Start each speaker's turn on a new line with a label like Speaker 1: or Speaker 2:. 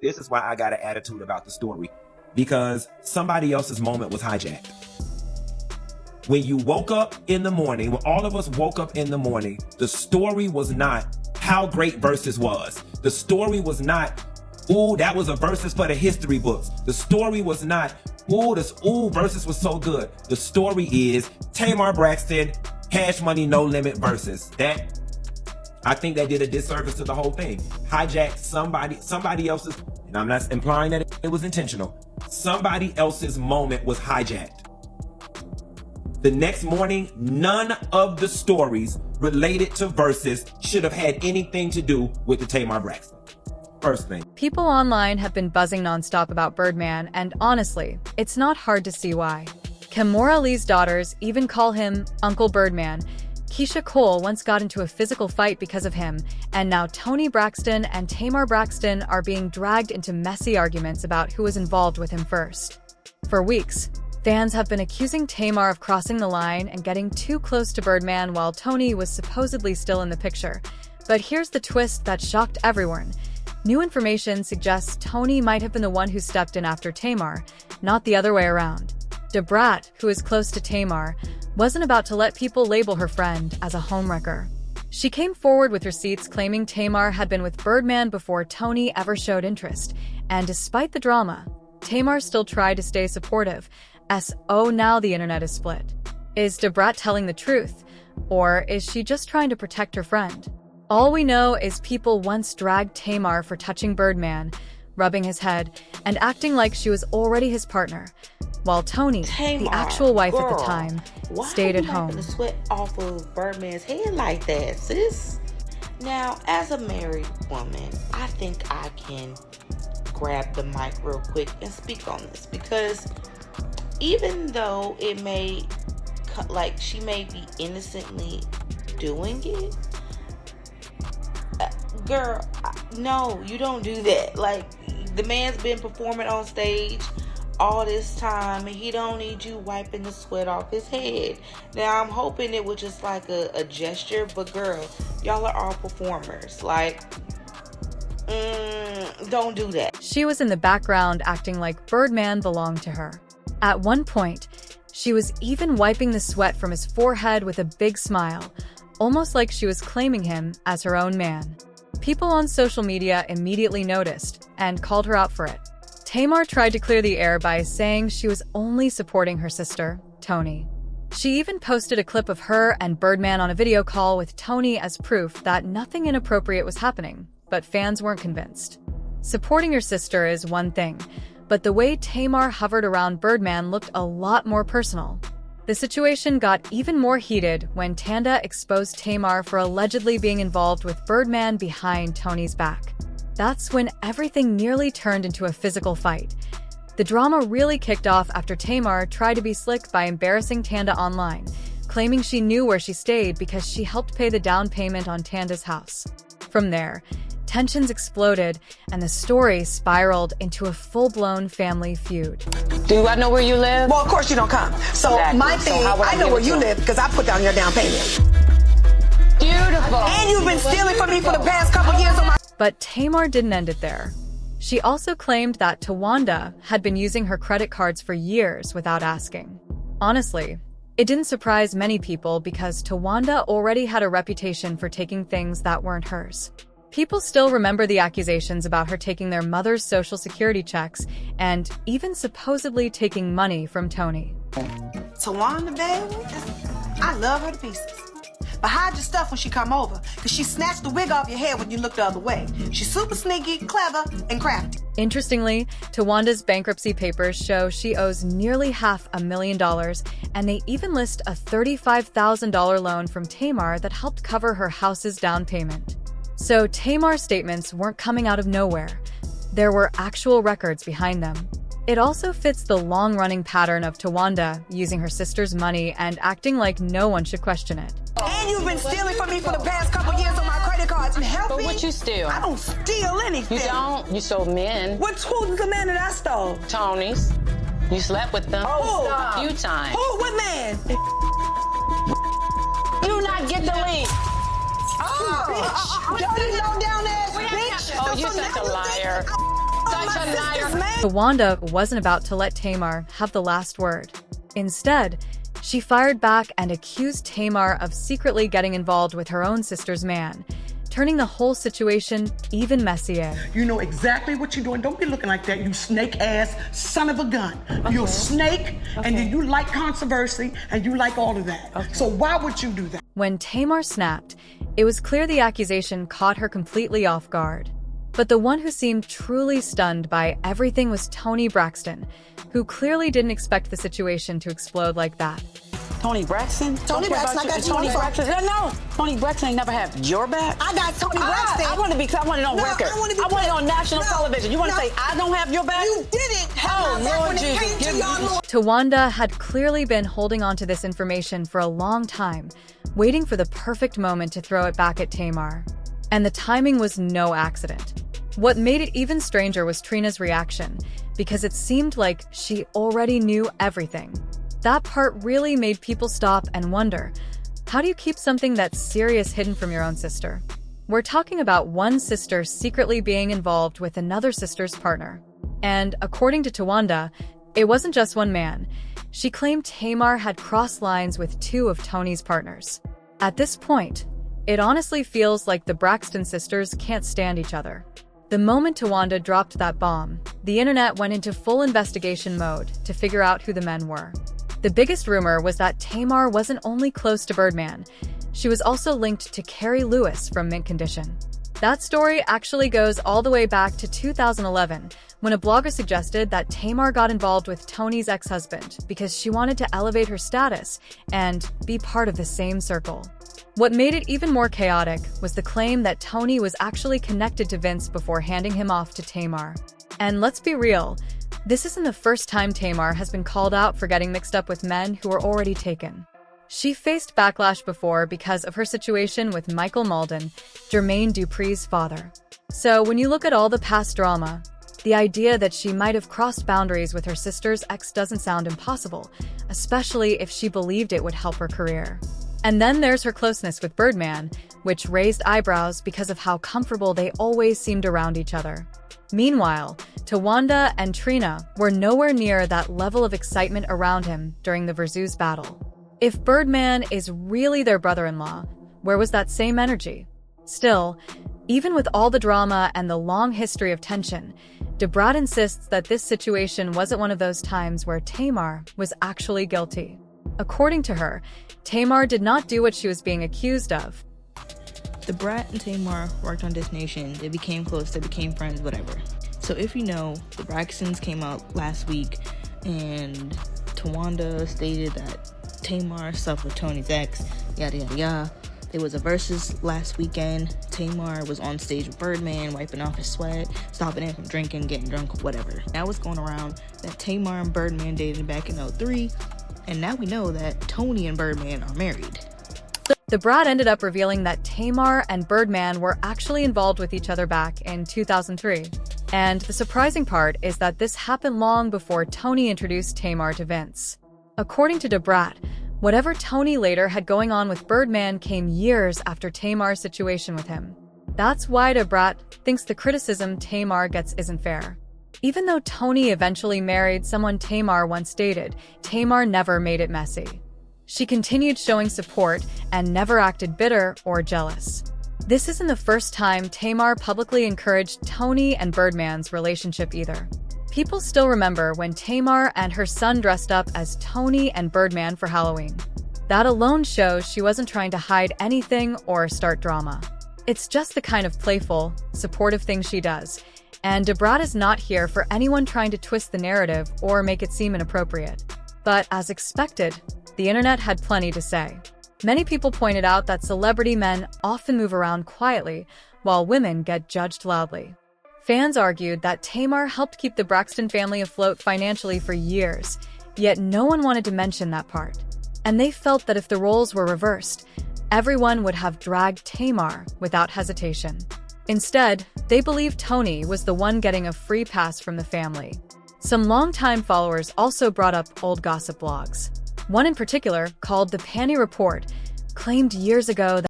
Speaker 1: This is why I got an attitude about the story, because somebody else's moment was hijacked. When you woke up in the morning, when all of us woke up in the morning, the story was not how great Versus was. The story was not, ooh, that was a Versus for the history books. The story was not, ooh, Versus was so good. The story is Tamar Braxton, Cash Money No Limit Versus. That, I think that did a disservice to the whole thing. Hijacked somebody else's, and I'm not implying that it was intentional. Somebody else's moment was hijacked. The next morning, none of the stories related to Versus should have had anything to do with the Tamar Braxton. First thing.
Speaker 2: People online have been buzzing nonstop about Birdman, and honestly, it's not hard to see why. Kimora Lee's daughters even call him Uncle Birdman. Keisha Cole once got into a physical fight because of him, and now Toni Braxton and Tamar Braxton are being dragged into messy arguments about who was involved with him first. For weeks, fans have been accusing Tamar of crossing the line and getting too close to Birdman while Toni was supposedly still in the picture. But here's the twist that shocked everyone. New information suggests Toni might have been the one who stepped in after Tamar, not the other way around. DaBrat, who is close to Tamar, wasn't about to let people label her friend as a homewrecker. She came forward with receipts claiming Tamar had been with Birdman before Toni ever showed interest, and despite the drama, Tamar still tried to stay supportive. Now the internet is split. Is DaBrat telling the truth, or is she just trying to protect her friend? All we know is people once dragged Tamar for touching Birdman, rubbing his head, and acting like she was already his partner, while Toni, the actual wife at the time, stayed at home.
Speaker 3: Why are you wiping the sweat off of Birdman's head like that, sis? Now, as a married woman, I think I can grab the mic real quick and speak on this, because even though it may, like, she may be innocently doing it, girl, no, you don't do that. Like, the man's been performing on stage all this time, and he don't need you wiping the sweat off his head. Now, I'm hoping it was just like a gesture, but girl, y'all are all performers. Like, don't do that.
Speaker 2: She was in the background acting like Birdman belonged to her. At one point, she was even wiping the sweat from his forehead with a big smile, almost like she was claiming him as her own man. People on social media immediately noticed and called her out for it. Tamar tried to clear the air by saying she was only supporting her sister, Toni. She even posted a clip of her and Birdman on a video call with Toni as proof that nothing inappropriate was happening, but fans weren't convinced. Supporting your sister is one thing, but the way Tamar hovered around Birdman looked a lot more personal. The situation got even more heated when Tanda exposed Tamar for allegedly being involved with Birdman behind Toni's back. That's when everything nearly turned into a physical fight. The drama really kicked off after Tamar tried to be slick by embarrassing Tanda online, claiming she knew where she stayed because she helped pay the down payment on Tanda's house. From there, tensions exploded, and the story spiraled into a full-blown family feud.
Speaker 4: Do I know where you live?
Speaker 5: Well, of course you don't come. So
Speaker 4: Exactly.
Speaker 5: my thing, I know where you live because I put down your down payment.
Speaker 4: Beautiful.
Speaker 5: And you've been stealing from me for the past couple years on my...
Speaker 2: But Tamar didn't end it there. She also claimed that Tawanda had been using her credit cards for years without asking. Honestly, it didn't surprise many people because Tawanda already had a reputation for taking things that weren't hers. People still remember the accusations about her taking their mother's social security checks and even supposedly taking money from Toni.
Speaker 5: Tawanda, baby, I love her to pieces. But hide your stuff when she come over, because she snatched the wig off your head when you look the other way. She's super sneaky, clever, and crafty.
Speaker 2: Interestingly, Tawanda's bankruptcy papers show she owes nearly $500,000, and they even list a $35,000 loan from Tamar that helped cover her house's down payment. So Tamar's statements weren't coming out of nowhere. There were actual records behind them. It also fits the long-running pattern of Tawanda using her sister's money and acting like no one should question it.
Speaker 5: And you've been stealing from me for the past couple years on my credit cards. And help
Speaker 4: But
Speaker 5: me.
Speaker 4: what you steal?
Speaker 5: I don't steal anything.
Speaker 4: You don't? You stole men.
Speaker 5: Who's the man that I stole?
Speaker 4: Tony's. You slept with them.
Speaker 5: Oh,
Speaker 4: a few times.
Speaker 5: Who? What man?
Speaker 4: You not get the link.
Speaker 5: Oh, bitch. Dirty low down ass bitch.
Speaker 4: Oh, you such a liar. such a liar.
Speaker 2: Tawanda wasn't about to let Tamar have the last word. Instead, she fired back and accused Tamar of secretly getting involved with her own sister's man, turning the whole situation even messier.
Speaker 6: You know exactly what you're doing. Don't be looking like that, you snake-ass son of a gun. Okay. You're a snake, and then you like controversy, and you like all of that. Okay. So why would you do that?
Speaker 2: When Tamar snapped, it was clear the accusation caught her completely off guard. But the one who seemed truly stunned by everything was Toni Braxton, who clearly didn't expect the situation to explode like that.
Speaker 4: Toni Braxton?
Speaker 5: Toni Braxton, I got you
Speaker 4: Toni
Speaker 5: on the phone.
Speaker 4: Braxton. No, Toni Braxton ain't never had your back.
Speaker 5: I got Toni Braxton.
Speaker 4: I want it on record.
Speaker 5: I want
Speaker 4: it on national television. You want to say I don't have your back?
Speaker 5: You didn't have my back when it came to y'all.
Speaker 2: Tawanda had clearly been holding on to this information for a long time, waiting for the perfect moment to throw it back at Tamar. And the timing was no accident. What made it even stranger was Trina's reaction, because it seemed like she already knew everything. That part really made people stop and wonder, how do you keep something that's serious hidden from your own sister? We're talking about one sister secretly being involved with another sister's partner. And according to Tawanda, it wasn't just one man. She claimed Tamar had crossed lines with two of Toni's partners. At this point, it honestly feels like the Braxton sisters can't stand each other. The moment Tawanda dropped that bomb, the internet went into full investigation mode to figure out who the men were. The biggest rumor was that Tamar wasn't only close to Birdman, she was also linked to Carrie Lewis from Mint Condition. That story actually goes all the way back to 2011, when a blogger suggested that Tamar got involved with Toni's ex-husband because she wanted to elevate her status and be part of the same circle. What made it even more chaotic was the claim that Toni was actually connected to Vince before handing him off to Tamar. And let's be real, this isn't the first time Tamar has been called out for getting mixed up with men who were already taken. She faced backlash before because of her situation with Michael Malden, Jermaine Dupri's father. So when you look at all the past drama, the idea that she might have crossed boundaries with her sister's ex doesn't sound impossible, especially if she believed it would help her career. And then there's her closeness with Birdman, which raised eyebrows because of how comfortable they always seemed around each other. Meanwhile, Tawanda and Trina were nowhere near that level of excitement around him during the Versus battle. If Birdman is really their brother-in-law, where was that same energy? Still, even with all the drama and the long history of tension, DaBrat insists that this situation wasn't one of those times where Tamar was actually guilty. According to her, Tamar did not do what she was being accused of.
Speaker 7: DaBrat and Tamar worked on This Nation. They became close, they became friends, whatever. So if you know, the Braxtons came out last week and Tawanda stated that Tamar slept with Toni's ex, yada yada yada. There was a Versus last weekend. Tamar was on stage with Birdman, wiping off his sweat, stopping him from drinking, getting drunk, whatever. Now it's going around that Tamar and Birdman dated back in 2003, and now we know that Toni and Birdman are married.
Speaker 2: DaBrat ended up revealing that Tamar and Birdman were actually involved with each other back in 2003. And the surprising part is that this happened long before Toni introduced Tamar to Vince. According to DaBrat, whatever Toni later had going on with Birdman came years after Tamar's situation with him. That's why DaBrat thinks the criticism Tamar gets isn't fair. Even though Toni eventually married someone Tamar once dated, Tamar never made it messy. She continued showing support and never acted bitter or jealous. This isn't the first time Tamar publicly encouraged Toni and Birdman's relationship either. People still remember when Tamar and her son dressed up as Toni and Birdman for Halloween. That alone shows she wasn't trying to hide anything or start drama. It's just the kind of playful, supportive thing she does, and DaBrat is not here for anyone trying to twist the narrative or make it seem inappropriate. But as expected, the internet had plenty to say. Many people pointed out that celebrity men often move around quietly, while women get judged loudly. Fans argued that Tamar helped keep the Braxton family afloat financially for years, yet no one wanted to mention that part. And they felt that if the roles were reversed, everyone would have dragged Tamar without hesitation. Instead, they believed Toni was the one getting a free pass from the family. Some longtime followers also brought up old gossip blogs. One in particular, called the Panty Report, claimed years ago that